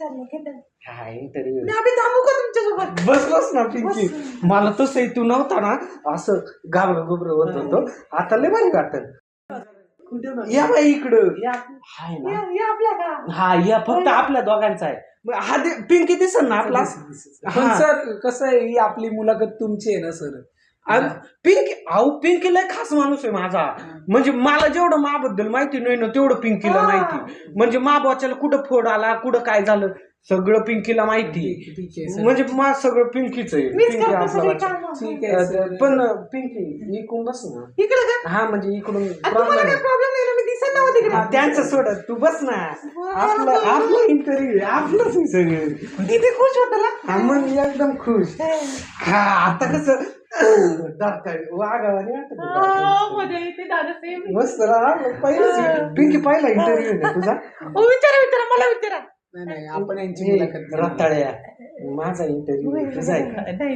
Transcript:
चाललंय काय? हा इंटरव्ह्यू मी आम्ही थांबू का तुमच्यासोबत? बस बस ना पिंकी मला तसंही तू नव्हता ना असं घाबरं घुबरं होत होतो आता लय भारी वाटत या बाई इकडं हाय ना या आपल्या का? हा या फक्त आपल्या दोघांचा आहे हा पिंकी दिसल ना आपला पण सर कसं आहे ही आपली मुलाखत तुमची आहे ना सर. पिंकी पिंकी लय खास माणूस आहे माझा म्हणजे मला जेवढं माबद्दल माहिती नाही ना तेवढं पिंकीला माहिती म्हणजे वाच्याला कुठं फोड आला कुठं काय झालं सगळं पिंकीला माहिती म्हणजे मा सगळं पिंकीच आहे पिंकी आपला ठीक आहे पण पिंकी इकडून बस ना इकडे का? हा म्हणजे इकडून तुम्हाला काय प्रॉब्लेम नाही ना? मी दिसत नव्हती तिकडे. त्यांचं सोडत तू बस ना आपलं इंटरव्ह्यू आपलंच सगळं किती खुश होत ना. हा मग एकदम खुश हा आता कसं वागावाने मजा येते दादा सेम. मस्त पहिलं पिंकी पहिला इंटरव्ह्यू आहे तुझा विचारा मला विचारा. नाही आपण यांची मुलाखत रताळ्या माझा इंटरव्ह्यू तुझा आहे का? नाही